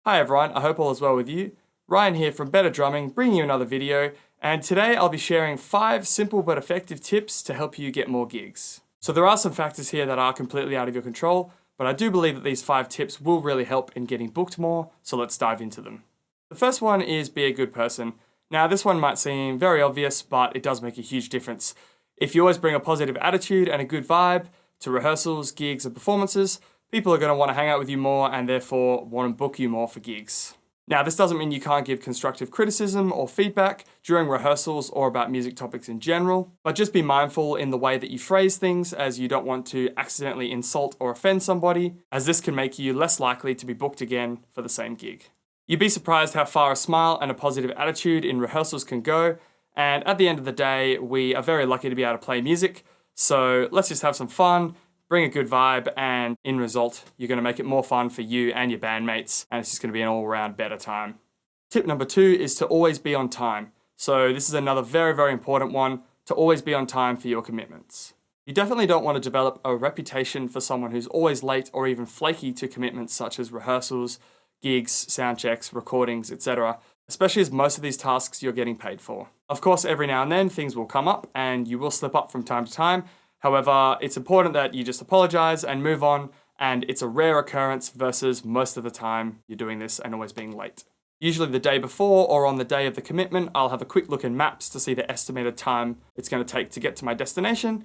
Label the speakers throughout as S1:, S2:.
S1: Hi everyone, I hope all is well with you. Ryan here from Better Drumming, bringing you another video, and today I'll be sharing 5 simple but effective tips to help you get more gigs. So there are some factors here that are completely out of your control, but I do believe that these 5 tips will really help in getting booked more, so let's dive into them. The first one is be a good person. Now this one might seem very obvious, but it does make a huge difference. If you always bring a positive attitude and a good vibe to rehearsals, gigs and performances, people are going to want to hang out with you more and therefore want to book you more for gigs. Now, this doesn't mean you can't give constructive criticism or feedback during rehearsals or about music topics in general, but just be mindful in the way that you phrase things, as you don't want to accidentally insult or offend somebody, as this can make you less likely to be booked again for the same gig. You'd be surprised how far a smile and a positive attitude in rehearsals can go, and at the end of the day, we are very lucky to be able to play music, so let's just have some fun, bring a good vibe, and in result, you're going to make it more fun for you and your bandmates, and it's just going to be an all-around better time. Tip number 2 is to always be on time. So this is another very, very important one, to always be on time for your commitments. You definitely don't want to develop a reputation for someone who's always late or even flaky to commitments such as rehearsals, gigs, sound checks, recordings, etc., especially as most of these tasks you're getting paid for. Of course, every now and then things will come up and you will slip up from time to time. However, it's important that you just apologize and move on, and it's a rare occurrence versus most of the time you're doing this and always being late. Usually the day before or on the day of the commitment, I'll have a quick look in maps to see the estimated time it's going to take to get to my destination,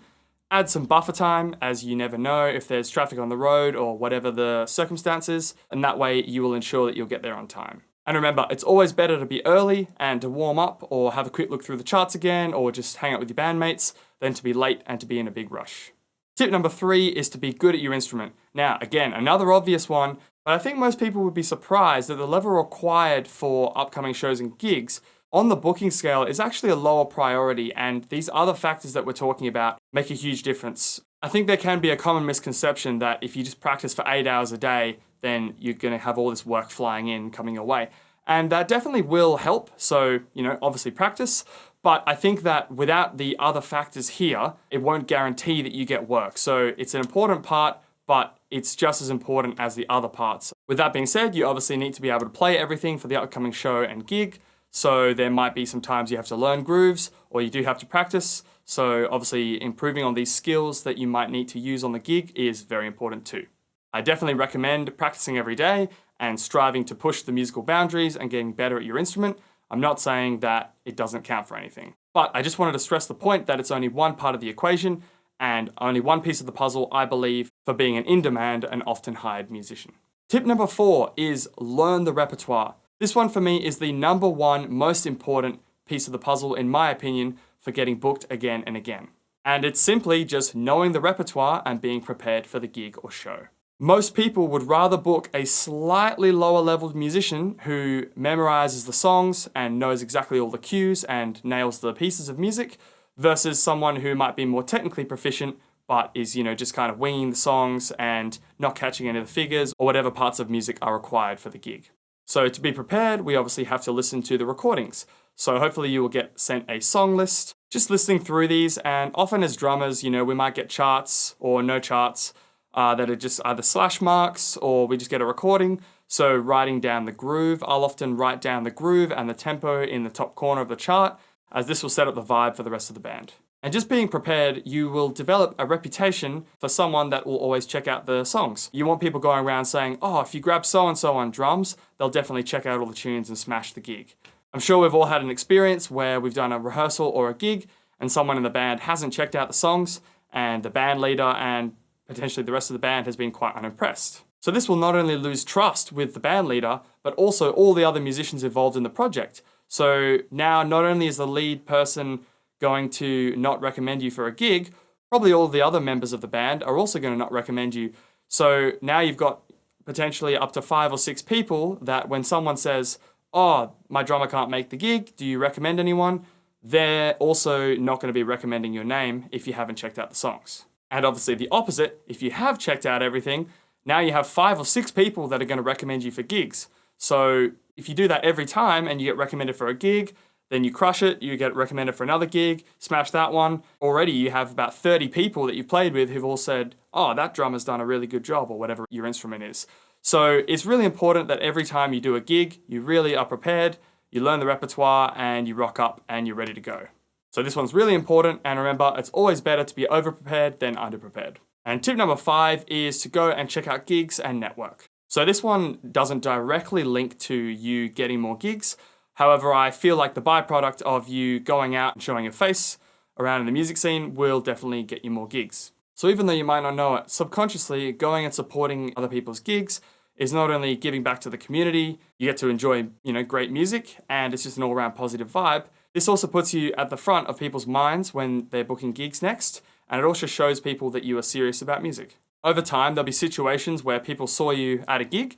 S1: add some buffer time, as you never know if there's traffic on the road or whatever the circumstances, and that way you will ensure that you'll get there on time. And remember, it's always better to be early and to warm up or have a quick look through the charts again or just hang out with your bandmates than to be late and to be in a big rush. Tip number 3 is to be good at your instrument. Now, again, another obvious one, but I think most people would be surprised that the level required for upcoming shows and gigs on the booking scale is actually a lower priority, and these other factors that we're talking about make a huge difference. I think there can be a common misconception that if you just practice for 8 hours a day, then you're going to have all this work flying in, coming your way. And that definitely will help, so, obviously practice, but I think that without the other factors here, it won't guarantee that you get work. So it's an important part, but it's just as important as the other parts. With that being said, you obviously need to be able to play everything for the upcoming show and gig, so there might be some times you have to learn grooves, or you do have to practice, so obviously improving on these skills that you might need to use on the gig is very important too. I definitely recommend practicing every day and striving to push the musical boundaries and getting better at your instrument. I'm not saying that it doesn't count for anything, but I just wanted to stress the point that it's only one part of the equation and only one piece of the puzzle, I believe, for being an in-demand and often hired musician. Tip number 4 is learn the repertoire. This one for me is the number 1 most important piece of the puzzle, in my opinion, for getting booked again and again. And it's simply just knowing the repertoire and being prepared for the gig or show. Most people would rather book a slightly lower level musician who memorizes the songs and knows exactly all the cues and nails the pieces of music versus someone who might be more technically proficient but is, just kind of winging the songs and not catching any of the figures or whatever parts of music are required for the gig. So to be prepared, we obviously have to listen to the recordings. So hopefully you will get sent a song list. Just listening through these, and often as drummers, we might get charts or no charts that are just either slash marks or we just get a recording. So writing down the groove, I'll often write down the groove and the tempo in the top corner of the chart, as this will set up the vibe for the rest of the band. And just being prepared, you will develop a reputation for someone that will always check out the songs. You want people going around saying, oh, if you grab so-and-so on drums, they'll definitely check out all the tunes and smash the gig. I'm sure we've all had an experience where we've done a rehearsal or a gig and someone in the band hasn't checked out the songs and the band leader and potentially the rest of the band has been quite unimpressed. So this will not only lose trust with the band leader, but also all the other musicians involved in the project. So now not only is the lead person going to not recommend you for a gig, probably all the other members of the band are also going to not recommend you. So now you've got potentially up to 5 or 6 people that when someone says, oh, my drummer can't make the gig, do you recommend anyone? They're also not going to be recommending your name if you haven't checked out the songs. And obviously the opposite, if you have checked out everything, now you have 5 or 6 people that are going to recommend you for gigs. So if you do that every time and you get recommended for a gig, then you crush it, you get recommended for another gig, smash that one. Already you have about 30 people that you've played with who've all said, oh, that drummer's done a really good job, or whatever your instrument is. So it's really important that every time you do a gig, you really are prepared, you learn the repertoire, and you rock up and you're ready to go. So this one's really important, and remember, it's always better to be over-prepared than under-prepared. And tip number 5 is to go and check out gigs and network. So this one doesn't directly link to you getting more gigs. However, I feel like the byproduct of you going out and showing your face around in the music scene will definitely get you more gigs. So even though you might not know it, subconsciously going and supporting other people's gigs is not only giving back to the community, you get to enjoy, great music, and it's just an all-around positive vibe. This also puts you at the front of people's minds when they're booking gigs next, and it also shows people that you are serious about music. Over time, there'll be situations where people saw you at a gig,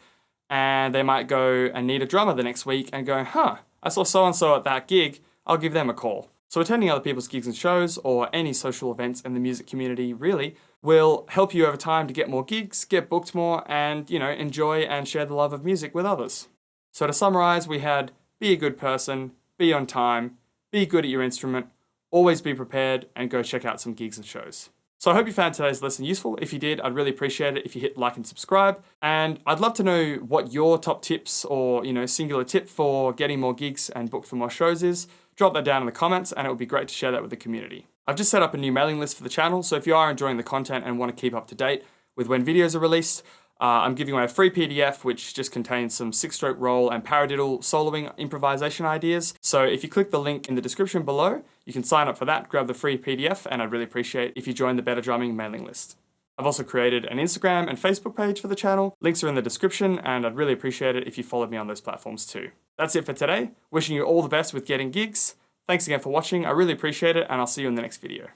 S1: and they might go and need a drummer the next week and go, I saw so-and-so at that gig, I'll give them a call. So attending other people's gigs and shows, or any social events in the music community really, will help you over time to get more gigs, get booked more, and enjoy and share the love of music with others. So to summarize, we had be a good person, be on time, be good at your instrument, always be prepared, and go check out some gigs and shows. So I hope you found today's lesson useful. If you did, I'd really appreciate it if you hit like and subscribe. And I'd love to know what your top tips or, singular tip for getting more gigs and booked for more shows is. Drop that down in the comments, and it would be great to share that with the community. I've just set up a new mailing list for the channel, so if you are enjoying the content and want to keep up to date with when videos are released, I'm giving away a free PDF which just contains some 6-stroke roll and paradiddle soloing improvisation ideas. So if you click the link in the description below, you can sign up for that, grab the free PDF, and I'd really appreciate if you join the Better Drumming mailing list. I've also created an Instagram and Facebook page for the channel. Links are in the description, and I'd really appreciate it if you followed me on those platforms too. That's it for today. Wishing you all the best with getting gigs. Thanks again for watching. I really appreciate it, and I'll see you in the next video.